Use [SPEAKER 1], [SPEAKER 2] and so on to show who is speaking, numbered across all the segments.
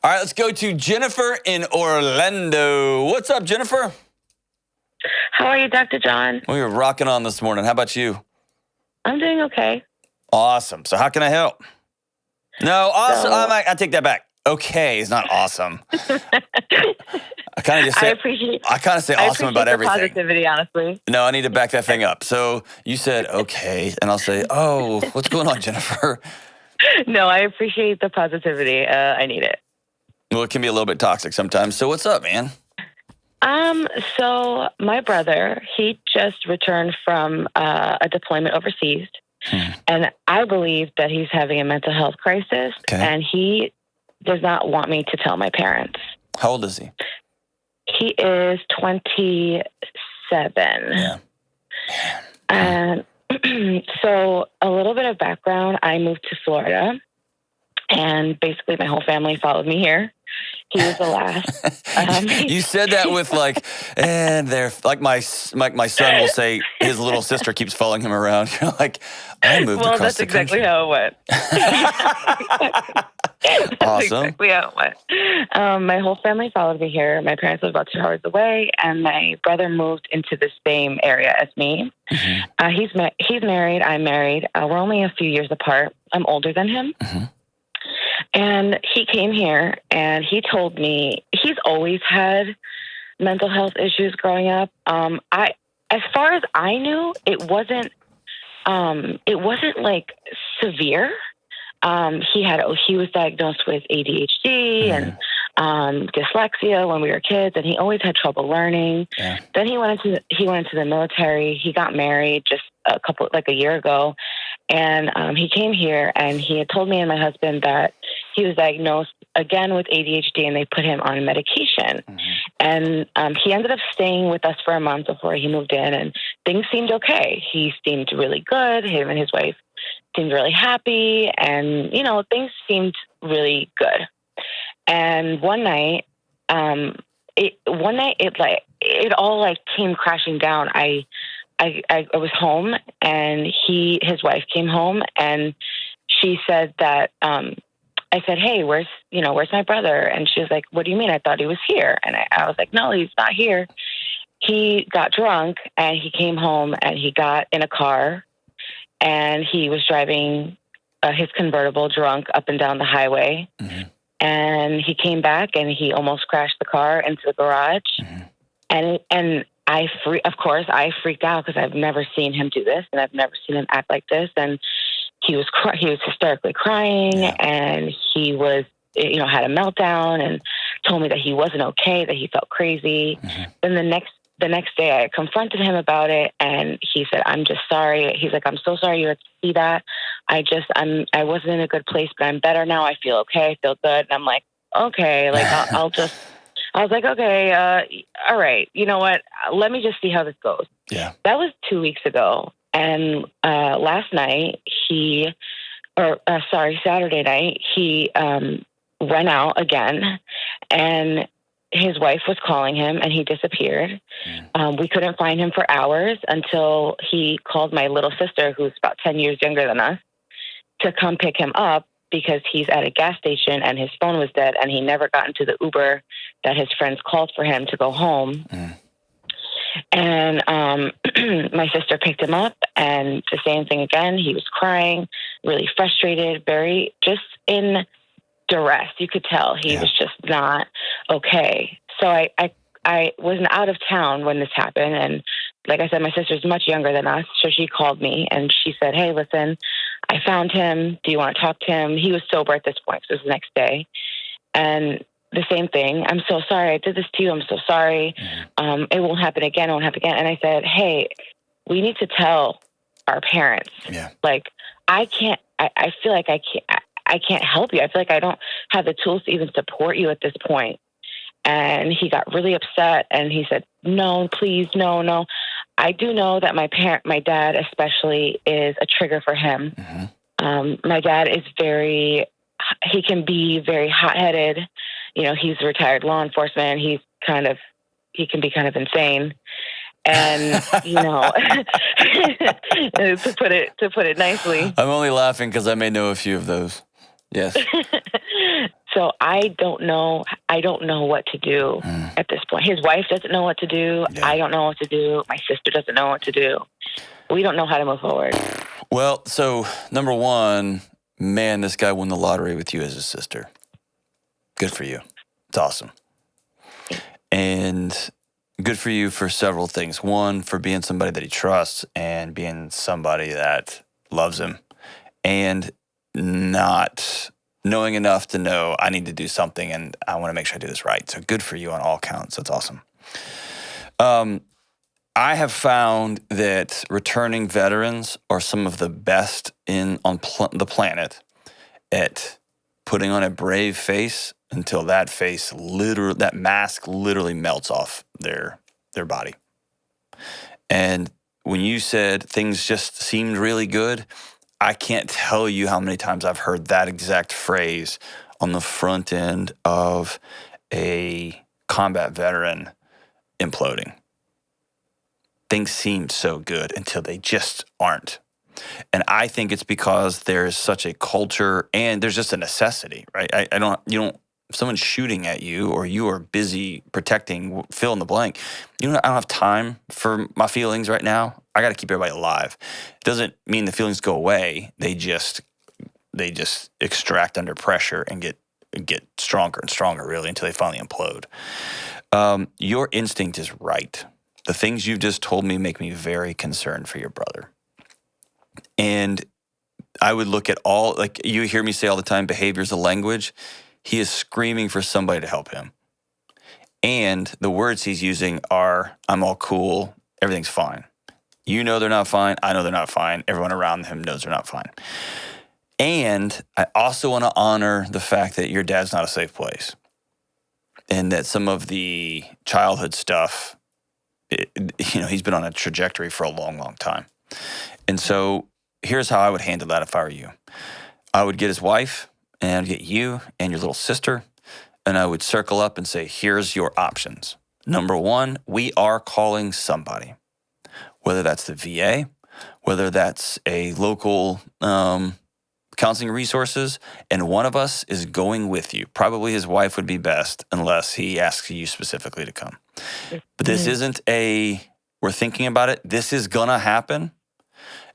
[SPEAKER 1] All right, let's go to Jennifer in Orlando. What's up, Jennifer?
[SPEAKER 2] How are you, Dr. John?
[SPEAKER 1] We were rocking on this morning. How about you?
[SPEAKER 2] I'm doing okay.
[SPEAKER 1] Awesome. So how can I help? No, awesome. I take that back. Okay is not awesome. I kind of just say awesome about everything.
[SPEAKER 2] Positivity, honestly.
[SPEAKER 1] No, I need to back that thing up. So you said okay, and I'll say, oh, what's going on, Jennifer?
[SPEAKER 2] No, I appreciate the positivity. I need it.
[SPEAKER 1] Well, it can be a little bit toxic sometimes. So what's up, man?
[SPEAKER 2] So my brother, he just returned from a deployment overseas, and I believe that he's having a mental health crisis, and he does not want me to tell my parents.
[SPEAKER 1] How old is he?
[SPEAKER 2] He is 27.
[SPEAKER 1] Yeah.
[SPEAKER 2] And so a little bit of background, I moved to Florida, and basically my whole family followed me here. He was the last.
[SPEAKER 1] You said that with and they're like my son will say his little sister keeps following him around. You're like, I moved across the country.
[SPEAKER 2] Well, that's exactly how it went.
[SPEAKER 1] Awesome.
[SPEAKER 2] Exactly how it went. My whole family followed me here. My parents live about 2 hours away, and my brother moved into the same area as me. Mm-hmm. He's married. I'm married. We're only a few years apart. I'm older than him. Mm-hmm. And he came here and he told me he's always had mental health issues growing up. As far as I knew, it wasn't like severe. He was diagnosed with ADHD and dyslexia when we were kids, and he always had trouble learning. Yeah. Then he went into the military. He got married just a year ago, and he came here and he had told me and my husband that he was diagnosed again with ADHD, and they put him on medication. Mm-hmm. And he ended up staying with us for a month before he moved in, and things seemed okay. He seemed really good. Him and his wife seemed really happy, and things seemed really good. And one night it all came crashing down. I was home, and his wife came home, and she said that I said, "Hey, where's my brother?" And she was like, "What do you mean? I thought he was here." And I was like, "No, he's not here." He got drunk, and he came home, and he got in a car, and he was driving his convertible drunk up and down the highway. Mm-hmm. And he came back, and he almost crashed the car into the garage. Mm-hmm. And I freaked out because I've never seen him do this, and I've never seen him act like this. And he was hysterically crying, and he was, had a meltdown and told me that he wasn't okay, that he felt crazy. Mm-hmm. Then the next day I confronted him about it, and he said, "I'm just sorry." He's like, "I'm so sorry you had to see that. I wasn't in a good place, but I'm better now. I feel okay. I feel good." And I'm like, okay, I was like, okay, all right. You know what? Let me just see how this goes. Yeah. That was 2 weeks ago. And last night, Saturday night, he went out again, and his wife was calling him, and he disappeared. We couldn't find him for hours until he called my little sister, who's about 10 years younger than us, to come pick him up because he's at a gas station and his phone was dead, and he never got into the Uber that his friends called for him to go home. And my sister picked him up, and the same thing again. He was crying, really frustrated, very just in duress. You could tell he was just not okay. So I was out of town when this happened, and like I said, my sister's much younger than us, so she called me and she said, "Hey, listen, I found him. Do you want to talk to him?" He was sober at this point, so it was the next day. And the same thing. "I'm so sorry. I did this to you. I'm so sorry. It won't happen again. It won't happen again." And I said, "Hey, we need to tell our parents. Yeah. I feel like I can't help you. I feel like I don't have the tools to even support you at this point." And he got really upset, and he said, "No, please, no. I do know that my dad especially is a trigger for him. Mm-hmm. My dad is he can be very hot-headed. He's retired law enforcement. He can be kind of insane. And, to put it nicely."
[SPEAKER 1] I'm only laughing because I may know a few of those. Yes.
[SPEAKER 2] So I don't know what to do at this point. His wife doesn't know what to do. Yeah. I don't know what to do. My sister doesn't know what to do. We don't know how to move forward.
[SPEAKER 1] Well, so number one, man, this guy won the lottery with you as his sister. Good for you. It's awesome. And good for you for several things. One, for being somebody that he trusts and being somebody that loves him, and not knowing enough to know I need to do something and I want to make sure I do this right. So good for you on all counts. That's awesome. I have found that returning veterans are some of the best on the planet at putting on a brave face until that mask literally melts off their body. And when you said things just seemed really good, I can't tell you how many times I've heard that exact phrase on the front end of a combat veteran imploding. Things seemed so good until they just aren't. And I think it's because there's such a culture and there's just a necessity, right? If someone's shooting at you or you are busy protecting, fill in the blank, I don't have time for my feelings right now. I got to keep everybody alive. It doesn't mean the feelings go away. They just extract under pressure and get stronger and stronger, really, until they finally implode. Your instinct is right. The things you've just told me make me very concerned for your brother. And I would look at like you hear me say all the time, behavior's a language. He is screaming for somebody to help him. And the words he's using are, I'm all cool, everything's fine. You know they're not fine, I know they're not fine, everyone around him knows they're not fine. And I also want to honor the fact that your dad's not a safe place. And that some of the childhood stuff, he's been on a trajectory for a long, long time. And so here's how I would handle that if I were you. I would get his wife, and I'd get you and your little sister, and I would circle up and say, here's your options. Number one, we are calling somebody, whether that's the VA, whether that's a local counseling resources, and one of us is going with you. Probably his wife would be best unless he asks you specifically to come. But this isn't we're thinking about it. This is going to happen.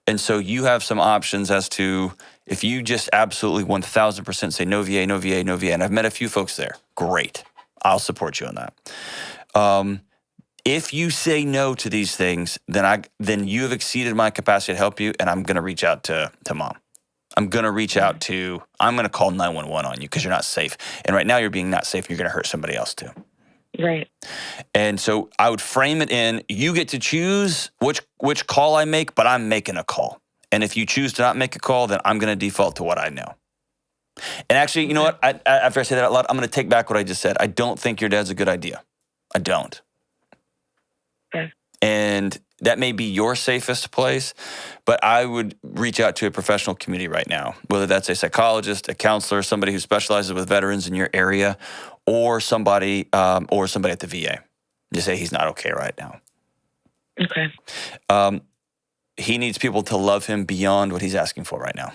[SPEAKER 1] And so you have some options as to if you just absolutely 1,000% say no VA, no VA, no VA, and I've met a few folks there, great. I'll support you on that. If you say no to these things, then you have exceeded my capacity to help you, and I'm going to reach out to mom. I'm going to call 911 on you because you're not safe. And right now you're being not safe. You're going to hurt somebody else too.
[SPEAKER 2] Right.
[SPEAKER 1] And so I would frame it in, you get to choose which call I make, but I'm making a call. And if you choose to not make a call, then I'm going to default to what I know. And actually, you know what? After I say that out loud, I'm going to take back what I just said. I don't think your dad's a good idea. I don't.
[SPEAKER 2] Okay.
[SPEAKER 1] And that may be your safest place, but I would reach out to a professional community right now, whether that's a psychologist, a counselor, somebody who specializes with veterans in your area, or somebody at the VA. Just say he's not okay right now.
[SPEAKER 2] Okay.
[SPEAKER 1] He needs people to love him beyond what he's asking for right now.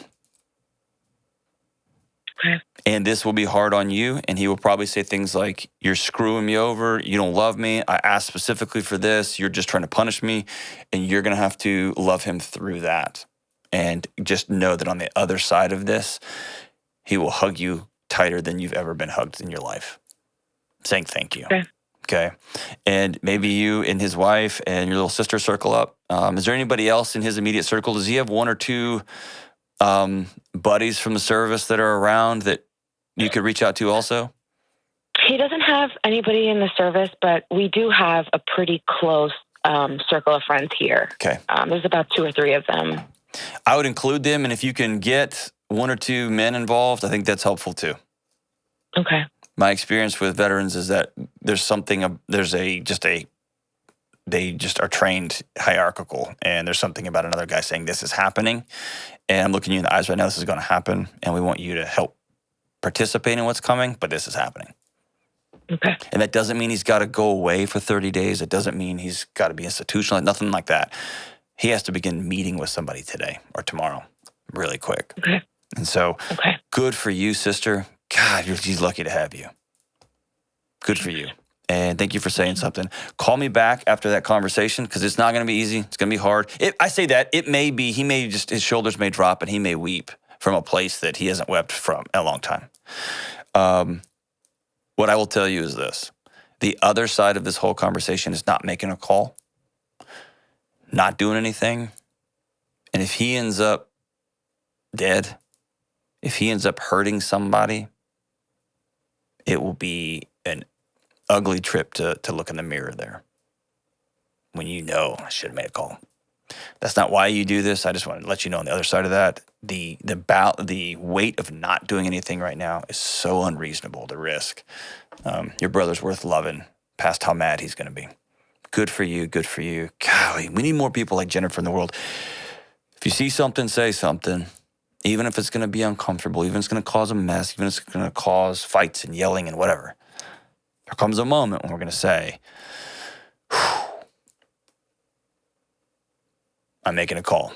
[SPEAKER 2] Okay.
[SPEAKER 1] And this will be hard on you, and he will probably say things like, you're screwing me over, you don't love me, I asked specifically for this, you're just trying to punish me, and you're going to have to love him through that. And just know that on the other side of this, he will hug you tighter than you've ever been hugged in your life, saying thank you. Okay. And maybe you and his wife and your little sister circle up. Is there anybody else in his immediate circle? Does he have one or two buddies from the service that are around that you could reach out to also?
[SPEAKER 2] He doesn't have anybody in the service, but we do have a pretty close circle of friends here.
[SPEAKER 1] Okay.
[SPEAKER 2] There's about 2 or 3 of them.
[SPEAKER 1] I would include them, and if you can get 1 or 2 men involved, I think that's helpful too.
[SPEAKER 2] Okay.
[SPEAKER 1] My experience with veterans is that they just are trained hierarchical, and there's something about another guy saying this is happening, and I'm looking you in the eyes right now, this is going to happen, and we want you to help participate in what's coming, but this is happening.
[SPEAKER 2] Okay.
[SPEAKER 1] And that doesn't mean he's got to go away for 30 days. It doesn't mean he's got to be institutionalized, nothing like that. He has to begin meeting with somebody today or tomorrow really quick.
[SPEAKER 2] Okay.
[SPEAKER 1] And so good for you, sister. God, he's lucky to have you. Good for you. And thank you for saying something. Call me back after that conversation, because it's not going to be easy. It's going to be hard. I say that, it may be, his shoulders may drop and he may weep from a place that he hasn't wept from in a long time. What I will tell you is this. The other side of this whole conversation is not making a call, not doing anything. And if he ends up dead, if he ends up hurting somebody, it will be an ugly trip to look in the mirror there when I should have made a call. That's not why you do this. I just want to let you know on the other side of that, the weight of not doing anything right now is so unreasonable, the risk. Your brother's worth loving past how mad he's going to be. Good for you. Good for you. Golly, we need more people like Jennifer in the world. If you see something, say something. Even if it's going to be uncomfortable, even if it's going to cause a mess, even if it's going to cause fights and yelling and whatever. There comes a moment when we're going to say, I'm making a call.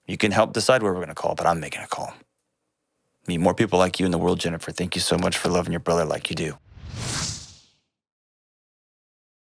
[SPEAKER 1] You can help decide where we're going to call, but I'm making a call. Need more people like you in the world, Jennifer. Thank you so much for loving your brother like you do.